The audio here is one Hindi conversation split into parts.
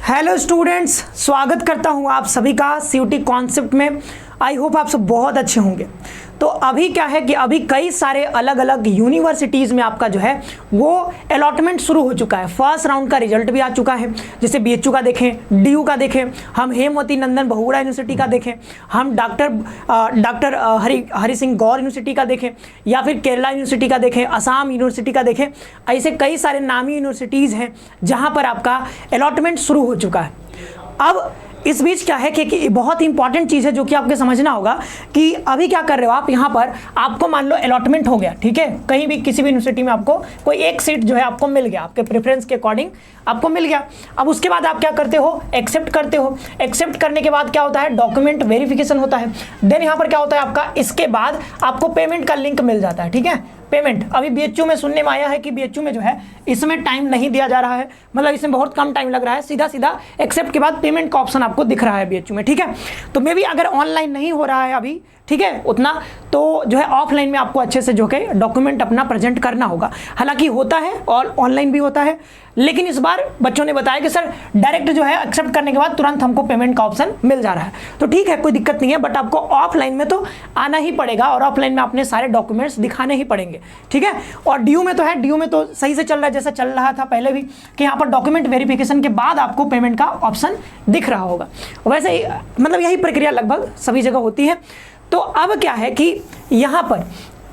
हेलो स्टूडेंट्स, स्वागत करता हूं आप सभी का सीयूटी कॉन्सेप्ट में। आई होप आप सब बहुत अच्छे होंगे। तो अभी क्या है कि अभी कई सारे अलग अलग यूनिवर्सिटीज़ में आपका जो है वो अलॉटमेंट शुरू हो चुका है। फर्स्ट राउंड का रिजल्ट भी आ चुका है। जैसे बीएचयू का देखें, डीयू का देखें, हम हेमवती नंदन बहुगुणा यूनिवर्सिटी का देखें, हम डॉक्टर हरि सिंह गौर यूनिवर्सिटी का देखें, या फिर केरला यूनिवर्सिटी का देखें, असम यूनिवर्सिटी का देखें। ऐसे कई सारे नामी यूनिवर्सिटीज़ हैं जहाँ पर आपका अलॉटमेंट शुरू हो चुका है। अब इस बीच क्या है कि बहुत इंपॉर्टेंट चीज़ है जो कि आपको समझना होगा कि अभी क्या कर रहे हो आप। यहाँ पर आपको मान लो अलॉटमेंट हो गया, ठीक है, कहीं भी किसी भी यूनिवर्सिटी में आपको कोई एक सीट जो है आपको मिल गया, आपके प्रेफरेंस के अकॉर्डिंग आपको मिल गया। अब उसके बाद आप क्या करते हो, एक्सेप्ट करते हो। एक्सेप्ट करने के बाद क्या होता है, डॉक्यूमेंट वेरिफिकेशन होता है। देन यहाँ पर क्या होता है आपका, इसके बाद आपको पेमेंट का लिंक मिल जाता है, ठीक है। पेमेंट अभी बीएचयू में सुनने में आया है कि बीएचयू में जो है इसमें टाइम नहीं दिया जा रहा है, मतलब इसमें बहुत कम टाइम लग रहा है। सीधा सीधा एक्सेप्ट के बाद पेमेंट का ऑप्शन आपको दिख रहा है बीएचयू में, ठीक है। तो मे भी अगर ऑनलाइन नहीं हो रहा है अभी, ठीक है, उतना, तो जो है ऑफलाइन में आपको अच्छे से जो है डॉक्यूमेंट अपना प्रेजेंट करना होगा। हालांकि होता है और ऑनलाइन भी होता है, लेकिन इस बार बच्चों ने बताया कि सर डायरेक्ट जो है एक्सेप्ट करने के बाद तुरंत हमको पेमेंट का ऑप्शन मिल जा रहा है। तो ठीक है, कोई दिक्कत नहीं है, बट आपको ऑफलाइन में तो आना ही पड़ेगा और ऑफलाइन में अपने सारे डॉक्यूमेंट्स दिखाने ही पड़ेंगे, ठीक है। और डीयू में तो है, डीयू में तो सही से चल रहा है, जैसा चल रहा था पहले भी, कि यहाँ पर डॉक्यूमेंट वेरिफिकेशन के बाद आपको पेमेंट का ऑप्शन दिख रहा होगा। वैसे ही मतलब यही प्रक्रिया लगभग सभी जगह होती है। तो अब क्या है कि यहाँ पर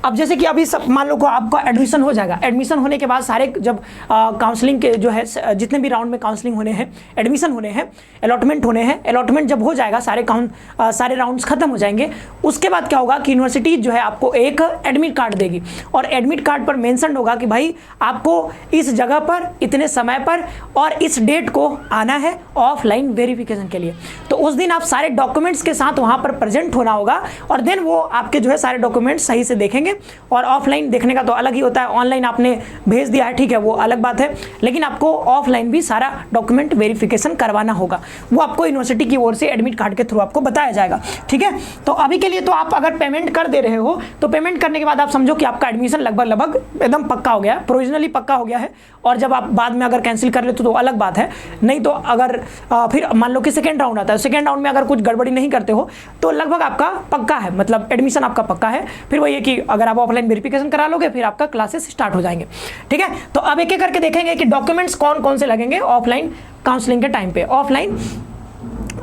अब जैसे कि अभी सब मान लो को आपका एडमिशन हो जाएगा। एडमिशन होने के बाद सारे जब काउंसलिंग के जो है जितने भी राउंड में काउंसलिंग होने हैं, एडमिशन होने हैं, अलॉटमेंट होने हैं, अलॉटमेंट जब हो जाएगा, सारे राउंड्स खत्म हो जाएंगे, उसके बाद क्या होगा कि यूनिवर्सिटी जो है आपको एक एडमिट कार्ड देगी और एडमिट कार्ड पर मेंशन होगा कि भाई आपको इस जगह पर इतने समय पर और इस डेट को आना है ऑफलाइन वेरिफिकेशन के लिए। तो उस दिन आप सारे डॉक्यूमेंट्स के साथ वहाँ पर प्रेजेंट होना होगा और देन वो आपके जो है सारे डॉक्यूमेंट्स सही से देखेंगे। और ऑफलाइन देखने का तो अलग ही होता है, ऑनलाइन आपने भेज दिया है, ठीक है, वो अलग बात है, लेकिन आपको ऑफलाइन भी सारा डॉक्यूमेंट वेरिफिकेशन करवाना होगा। वो आपको यूनिवर्सिटी की ओर से एडमिट कार्ड के थ्रू आपको बताया जाएगा, ठीक है। तो अभी के लिए तो आप अगर पेमेंट कर दे रहे हो तो पेमेंट करने के बाद आप समझो कि आपका एडमिशन लगभग एकदम पक्का हो गया है, प्रोविजनली पक्का हो गया है। और जब आप बाद में अगर कैंसिल कर लेते तो अलग बात है, नहीं तो अगर फिर मान लो कि सेकेंड राउंड आता है, सेकेंड राउंड में अगर कुछ गड़बड़ी नहीं करते हो तो लगभग आपका पक्का है, मतलब एडमिशन आपका पक्का है। फिर वही है कि अगर आप ऑफलाइन वेरिफिकेशन करा लोगे फिर आपका क्लासेस स्टार्ट हो जाएंगे, ठीक है। तो अब एक एक करके देखेंगे कि डॉक्यूमेंट्स कौन कौन से लगेंगे ऑफलाइन काउंसलिंग के टाइम पे, ऑफलाइन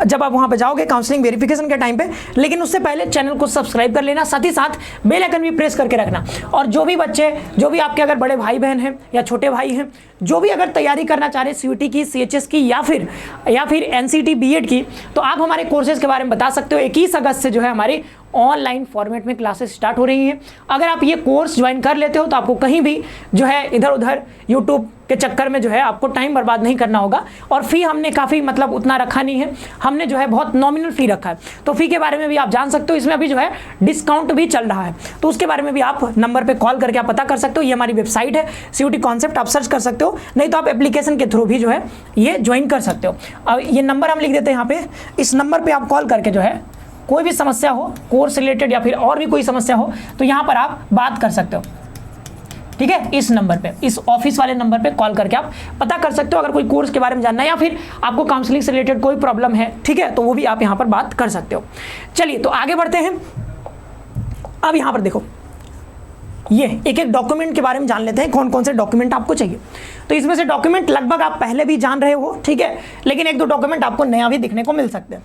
जब आप वहां पे जाओगे काउंसलिंग वेरिफिकेशन के टाइम पे। लेकिन उससे पहले चैनल को सब्सक्राइब कर लेना, साथ ही साथ बेल आइकन भी प्रेस करके रखना। और जो भी बच्चे, जो भी आपके अगर बड़े भाई बहन हैं या छोटे भाई हैं, जो भी अगर तैयारी करना चाह रहे सीयूटी की, सीएचएस की या फिर एनसीटी बीएड की, तो आप हमारे कोर्सेज के बारे में बता सकते हो। 21 अगस्त से जो है हमारी ऑनलाइन फॉर्मेट में क्लासेस स्टार्ट हो रही हैं। अगर आप ये कोर्स ज्वाइन कर लेते हो तो आपको कहीं भी जो है इधर उधर यूट्यूब के चक्कर में जो है आपको टाइम बर्बाद नहीं करना होगा। और फ़ी हमने काफ़ी मतलब उतना रखा नहीं है, हमने जो है बहुत नॉमिनल फ़ी रखा है। तो फ़ी के बारे में भी आप जान सकते हो, इसमें अभी जो है डिस्काउंट भी चल रहा है, तो उसके बारे में भी आप नंबर पर कॉल करके आप पता कर सकते हो। ये हमारी वेबसाइट है सीयूटी कॉन्सेप्ट, आप सर्च कर सकते हो, नहीं तो आप एप्लीकेशन के थ्रू भी जो है ये ज्वाइन कर सकते हो। अब ये नंबर हम लिख देते हैं यहाँ पे, इस नंबर पर आप कॉल करके जो है कोई भी समस्या हो कोर्स रिलेटेड या फिर और भी कोई समस्या हो तो यहाँ पर आप बात कर सकते हो, ठीक है। इस नंबर पे, इस ऑफिस वाले नंबर पे कॉल करके आप पता कर सकते हो अगर कोई कोर्स के बारे में जानना है या फिर आपको काउंसलिंग से रिलेटेड कोई प्रॉब्लम है, ठीक है, तो वो भी आप यहाँ पर बात कर सकते हो। चलिए तो आगे बढ़ते हैं। अब यहाँ पर देखो, ये एक एक डॉक्यूमेंट के बारे में जान लेते हैं, कौन कौन से डॉक्यूमेंट आपको चाहिए। तो इसमें से डॉक्यूमेंट लगभग आप पहले भी जान रहे हो, ठीक है, लेकिन एक दो डॉक्यूमेंट आपको नया भी दिखने को मिल सकते हैं,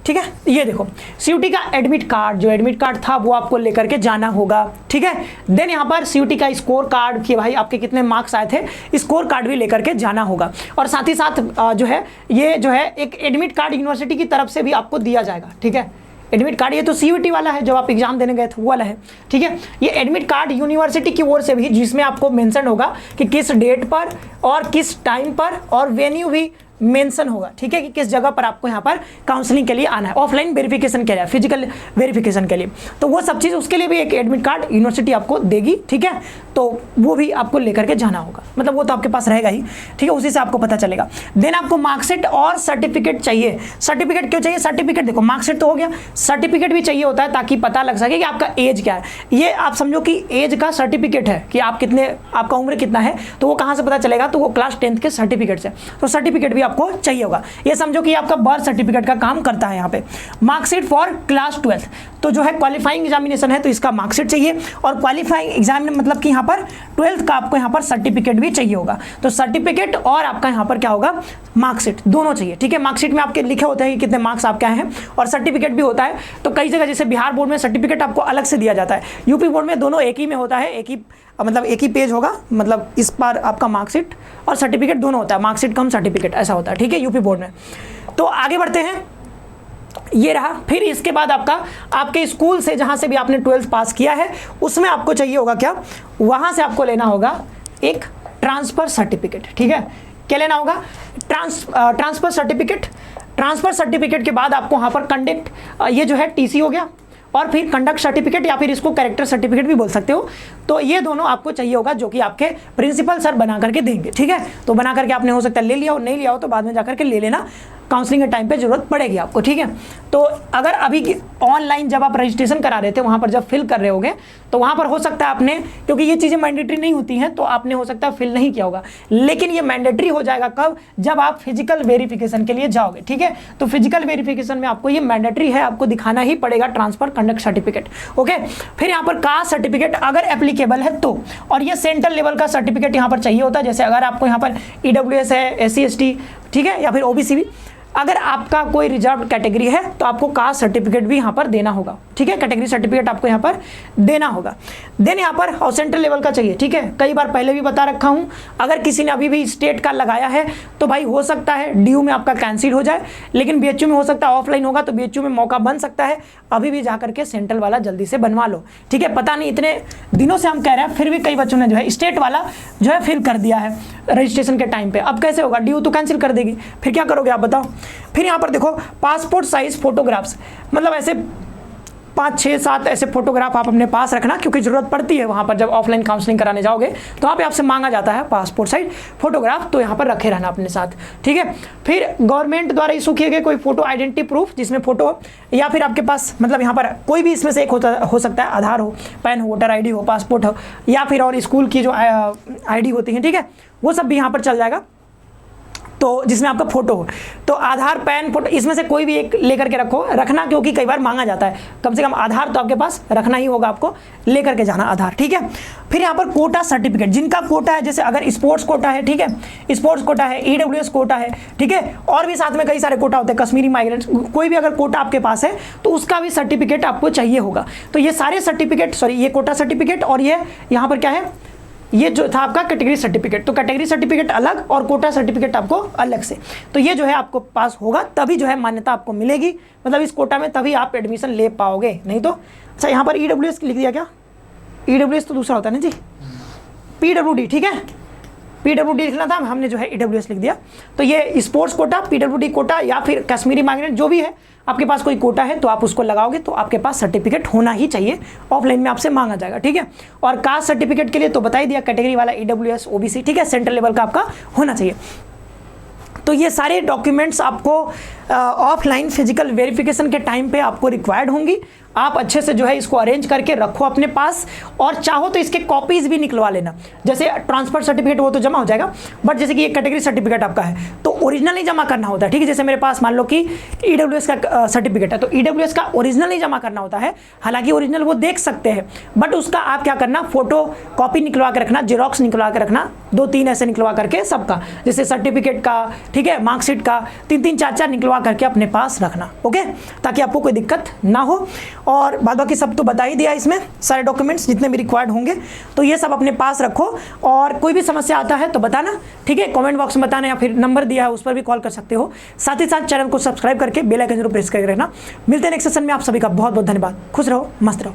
ठीक है। ये देखो सीयूटी का एडमिट कार्ड, जो एडमिट कार्ड था वो आपको लेकर के जाना होगा, ठीक है। देन यहाँ पर सीयूटी का स्कोर कार्ड कि भाई आपके कितने मार्क्स आए थे, स्कोर कार्ड भी लेकर के जाना होगा। और साथ ही साथ जो है ये जो है एक एडमिट कार्ड यूनिवर्सिटी की तरफ से भी आपको दिया जाएगा, ठीक है। एडमिट कार्ड ये तो सीयूटी वाला है, जब आप एग्जाम देने गए थे वो वाला है, ठीक है। ये एडमिट कार्ड यूनिवर्सिटी की ओर से भी, जिसमें आपको मेंशन होगा कि किस डेट पर और किस टाइम पर और वेन्यू भी मेंशन होगा, ठीक है, कि किस जगह पर आपको यहाँ पर काउंसलिंग के लिए आना है, ऑफलाइन वेरिफिकेशन के लिए, फिजिकल वेरिफिकेशन के लिए। तो वो सब चीज़, उसके लिए भी एक एडमिट कार्ड यूनिवर्सिटी आपको देगी, ठीक है। तो वो भी आपको लेकर के जाना होगा, मतलब वो तो आपके पास रहेगा ही, ठीक है, उसी से आपको पता चलेगा। देन आपको मार्कशीट और सर्टिफिकेट चाहिए। सर्टिफिकेट क्यों चाहिए? सर्टिफिकेट देखो, मार्कशीट तो हो गया, सर्टिफिकेट भी चाहिए होता है ताकि पता लग सके कि आपका एज क्या है। ये आप समझो कि एज का सर्टिफिकेट है कि आप कितने, आपका उम्र कितना है, तो वो कहाँ से पता चलेगा? तो वो क्लास 10th के सर्टिफिकेट से। तो सर्टिफिकेट भी आपको चाहिए होगा। ये समझो कि आपका बर्थ सर्टिफिकेट का काम करता है यहाँ पे। मार्कशीट फॉर क्लास 12, तो जो है क्वालिफाइंग एग्जामिनेशन है तो इसका मार्कशीट चाहिए, और क्वालिफाइंग एग्जाम मतलब कि यहाँ पर 12th का आपको यहाँ पर सर्टिफिकेट भी चाहिए होगा। तो सर्टिफिकेट और आपका यहाँ पर क्या होगा, मार्कशीट दोनों चाहिए, ठीक है। मार्कशीट में आपके लिखे होते हैं कि कितने मार्क्स आपके आए हैं, और सर्टिफिकेट भी होता है। तो कई जगह जैसे बिहार बोर्ड में सर्टिफिकेट आपको अलग से दिया जाता है, यूपी बोर्ड में दोनों एक ही में होता है, एक ही पेज होगा, मतलब इस पर आपका मार्कशीट और सर्टिफिकेट दोनों होता है, मार्कशीट कम सर्टिफिकेट ऐसा होता है, ठीक है, यूपी बोर्ड में। तो आगे बढ़ते हैं, ये रहा। फिर इसके बाद आपके स्कूल से जहां से भी आपने 12th पास किया है उसमें आपको चाहिए होगा क्या, वहां से आपको लेना होगा एक ट्रांसफर सर्टिफिकेट, ठीक है। क्या लेना होगा, ट्रांसफर सर्टिफिकेट। ट्रांसफर सर्टिफिकेट के बाद आपको वहां पर कंडक्ट, ये जो है टीसी हो गया, और फिर कंडक्ट सर्टिफिकेट या फिर इसको कैरेक्टर सर्टिफिकेट भी बोल सकते हो। तो ये दोनों आपको चाहिए होगा, जो कि आपके प्रिंसिपल सर बना करके देंगे, ठीक है। तो बना करके आपने हो सकता है ले लिया हो, नहीं लिया हो तो बाद में जाकर के ले लेना, काउंसलिंग के टाइम पे जरूरत पड़ेगी आपको, ठीक है। तो अगर अभी ऑनलाइन जब आप रजिस्ट्रेशन करा रहे थे वहां पर जब फिल कर रहे होगे तो वहां पर हो सकता है आपने, क्योंकि ये चीजें मैंडेटरी नहीं होती हैं तो आपने हो सकता है फिल नहीं किया होगा, लेकिन ये मैंडेटरी हो जाएगा कब, जब आप फिजिकल वेरिफिकेशन के लिए जाओगे, ठीक है। तो फिजिकल वेरिफिकेशन में आपको ये मैंडेटरी है, आपको दिखाना ही पड़ेगा ट्रांसफर कंडक्ट सर्टिफिकेट, ओके। फिर यहाँ पर कास्ट सर्टिफिकेट अगर एप्लीकेबल है तो, और ये सेंट्रल लेवल का सर्टिफिकेट यहाँ पर चाहिए होता है। जैसे अगर आपको यहाँ पर EWS है, SC ST, ठीक है, या फिर OBC भी, अगर आपका कोई रिजर्व कैटेगरी है तो आपको कास्ट सर्टिफिकेट भी यहाँ पर देना होगा, ठीक है, कैटेगरी सर्टिफिकेट आपको यहाँ पर देना होगा। देन यहाँ पर और सेंट्रल लेवल का चाहिए, ठीक है। कई बार पहले भी बता रखा हूँ, अगर किसी ने अभी भी स्टेट का लगाया है तो भाई हो सकता है DU में आपका कैंसिल हो जाए, लेकिन BHU में हो सकता है ऑफलाइन होगा तो BHU में मौका बन सकता है। अभी भी जाकर के सेंट्रल वाला जल्दी से बनवा लो, ठीक है। पता नहीं इतने दिनों से हम कह रहे हैं, फिर भी कई बच्चों ने जो है स्टेट वाला जो है फिल कर दिया है रजिस्ट्रेशन के टाइम पे। अब कैसे होगा, DU तो कैंसिल कर देगी, फिर क्या करोगे आप बताओ। फिर यहाँ पर देखो पासपोर्ट साइज फोटोग्राफ्स, मतलब ऐसे 5, 6, 7 ऐसे फोटोग्राफ आप अपने पास रखना, क्योंकि जरूरत पड़ती है वहां पर जब ऑफलाइन काउंसलिंग कराने जाओगे तो वहाँ पे आपसे मांगा जाता है पासपोर्ट साइज फोटोग्राफ, तो यहाँ पर रखे रहना अपने साथ, ठीक है। फिर गवर्नमेंट द्वारा इशू किए गए कोई फोटो आइडेंटिटी प्रूफ, जिसमें फोटो या फिर आपके पास मतलब यहाँ पर कोई भी इसमें से एक हो सकता है, आधार हो, पैन हो, वोटर ID हो, पासपोर्ट हो, या फिर और स्कूल की जो ID होती है, ठीक है, वो सब भी यहाँ पर चल जाएगा। तो जिसमें आपका फोटो हो, तो आधार, पैन, फोटो, इसमें से कोई भी एक लेकर के रखना, क्योंकि कई बार मांगा जाता है। कम से कम आधार तो आपके पास रखना ही होगा, आपको लेकर के जाना आधार, ठीक है। फिर यहाँ पर कोटा सर्टिफिकेट, जिनका कोटा है, जैसे अगर स्पोर्ट्स कोटा है, ठीक है, स्पोर्ट्स कोटा है, EWS कोटा है, ठीक है, और भी साथ में कई सारे कोटा होते हैं, कश्मीरी माइग्रेंट्स, कोई भी अगर कोटा आपके पास है तो उसका भी सर्टिफिकेट आपको चाहिए होगा। तो ये सारे सर्टिफिकेट, ये कोटा सर्टिफिकेट और ये यहाँ पर क्या है, ये जो था आपका कैटेगरी सर्टिफिकेट, तो कैटेगरी सर्टिफिकेट अलग और कोटा सर्टिफिकेट आपको अलग से, तो ये जो है आपको पास होगा तभी जो है मान्यता आपको मिलेगी, मतलब इस कोटा में तभी आप एडमिशन ले पाओगे, नहीं तो। अच्छा, यहाँ पर EWS लिख दिया क्या, EWS तो दूसरा होता है ना जी, PWD, ठीक है, PWD लिखना था, हमने जो है EWS लिख दिया। तो ये स्पोर्ट्स कोटा, PWD कोटा, या फिर कश्मीरी माइग्रेंट, जो भी है आपके पास कोई कोटा है तो आप उसको लगाओगे तो आपके पास सर्टिफिकेट होना ही चाहिए, ऑफलाइन में आपसे मांगा जाएगा, ठीक है। और कास्ट सर्टिफिकेट के लिए तो बता ही दिया, कैटेगरी वाला EWS OBC, ठीक है, सेंट्रल लेवल का आपका होना चाहिए। तो ये सारे डॉक्यूमेंट्स आपको ऑफलाइन फिजिकल वेरिफिकेशन के टाइम पे आपको रिक्वायर्ड होंगी। आप अच्छे से जो है इसको अरेंज करके रखो अपने पास, और चाहो तो इसके कॉपीज भी निकलवा लेना। जैसे ट्रांसफर सर्टिफिकेट वो तो जमा हो जाएगा, बट जैसे कि ये कैटेगरी सर्टिफिकेट आपका है तो ओरिजिनल ही जमा करना होता है, ठीक है। जैसे मेरे पास मान लो कि EWS का सर्टिफिकेट है तो EWS का ओरिजिनल ही जमा करना होता है। हालांकि ओरिजिनल वो देख सकते हैं, बट उसका आप क्या करना, फोटो कॉपी निकलवा के रखना, जेरोक्स निकलवा के रखना, 2-3 ऐसे निकलवा करके सबका, जैसे सर्टिफिकेट का, ठीक है, मार्कशीट का 3-3, 4-4 निकलवा करके अपने पास रखना, ओके, ताकि आपको कोई दिक्कत ना हो। और बाद बाकी सब तो बता ही दिया, इसमें सारे डॉक्यूमेंट्स जितने भी रिक्वायर्ड होंगे, तो ये सब अपने पास रखो। और कोई भी समस्या आता है तो बताना, ठीक है, कमेंट बॉक्स में बताना, या फिर नंबर दिया है उस पर भी कॉल कर सकते हो। साथ ही साथ चैनल को सब्सक्राइब करके बेल आइकन जरूर प्रेस करके रखना। मिलते हैं नेक्स्ट सेशन में, आप सभी का बहुत बहुत धन्यवाद। खुश रहो, मस्त रहो।